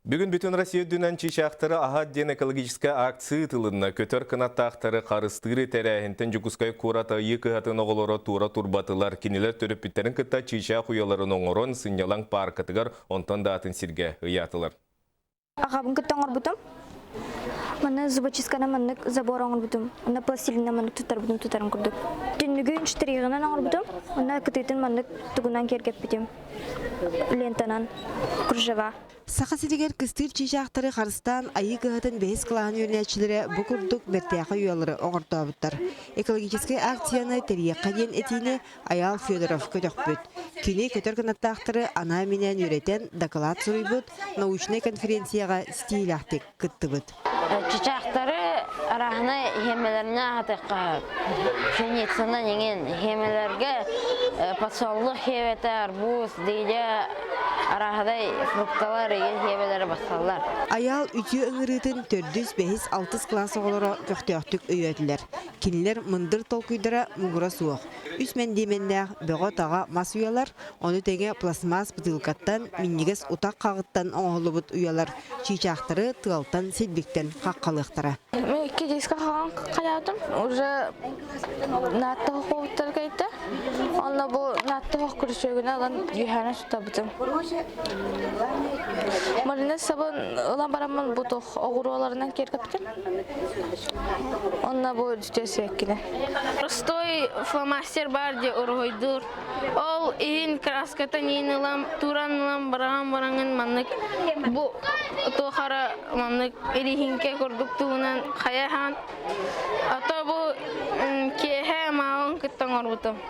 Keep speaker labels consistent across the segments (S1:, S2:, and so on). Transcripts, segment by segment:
S1: Бүгін бүтін Россия дүнен чишақтары ахадден экологическая акция тылынна көтөр кынаттақтары қарыстыры тәрәхінтен жүкускай курата екі хатын оғылары тура турбатылар кенелер төріп біттерін кытта чишақ уяларын оңырон сынялаң паркатыгар онтан да атын сирге ұятылар.
S2: Ағабын күттен ғырбытым. Маны зубочискана маннык забор оңырбытым. Маны пластилина маннык тұтарын күрдік. Түннігі үнштерегінен оңырбытым. Маны күтетін маннык тұғынан кергеп бітім. Лентанан, күржава.
S3: Сақа сиригер кыстыр чишақтары қарыстан айы кығатын бәйіз қылаған өрнәтшілері бұқырдық бәртәқы үйалары оғыртауыттар. Экологический акцияны тәрияққа ден әтейіне Аял Федоров көтіқ бүт. Күні көтір кінаттақтары ана менен үйретен доклад сұрый бұд, научный конференцияға стиль ақтық күтті бұд.
S4: Чичақтары арағына хемелеріне атыққа пшеницаны неген хемелерге подсоллық хеветі арбуз дейде арағыдай фрукталар еген хемелері басалар.
S3: Аял үтіе ұңырытын 400-500-6 класс оғылары көқтеқтік өйетілер. Кинилер мындыр толкүйдара мұғыра суық. Үс мәндеменнәғ бөғі таға мас уялар, оны тәңе пластмас бұтылқаттан, миннегес ұтақ қағыттан оңғылы бұт уялар. Чичақтары тығалтан селбектен қаққалықтара.
S5: Мен кедеске қалған қаятым, уже натты қоғыттар кәйті. Онда бұл натты қоқ күрішегіне алан үйхәне сұта бұтым. Маринес сабын ұлан барамын бұтық оғыруаларынан кергіптім. Онда бұл дүтесі әккіне.
S6: Простой фломастер бар де ұрғойдыр. Ол ең краскатан ең ұлам, туран ұлам бараған маннык. Бұл тоқара маннык ерихінке көрдік туынан қаяхан. Ата бұл кеге мағын күттен орбытым.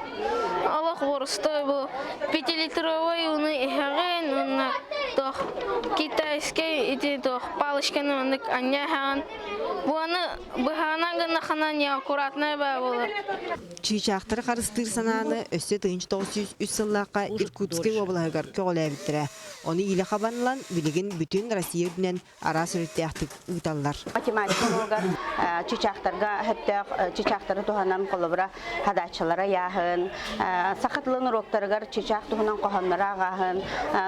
S6: Алақ борыстой бұл 5-литровой уны ехеген, уны тоқ китайский ити тоқ палышканы маннык аньяхан. Бұны бұханан ғына қанан аккуратный бай болыр.
S3: Чичақтары қарыстыр сананы өсі 1903 сыллаққа Иркутский облағығар көғілі әбіттірі. Оны елі қабанылан білігін бүтін Россия дүнен ара сүрітті ақтық ұйталар.
S7: Математикалығар чичақтарға, әптіқ чичақтары тұғанан қолыбыра хадачылара яғын, сақытлын ұроқтарығар чичақ тұғынан қоғанлара ағағын,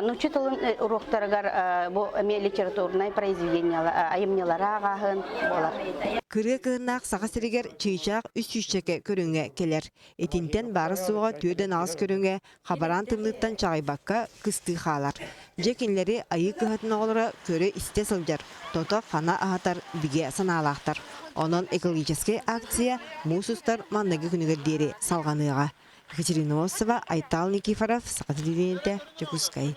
S7: нұчытылын ұроқтарығар бұл литературный произведениялар, айымнелара ағағын болар.
S3: Кыры кыһыннаах саха сиригер чыйчаак үс үччеке көрүңө келер. Этинтен бары суға түйөден ағыз көрүңө хабаран тымлыттан чағайбакка кысты халар. Жекинлери айы кыһатын оғылары көрі исте сылжар. Тота фана ахатар биге санаалақтар. Онон экологический акция мусустар маннагы күнігер дери салғаныға. Екатерина Осова, Айтал Никифоров, Сақа телевидениеде, Чекускай.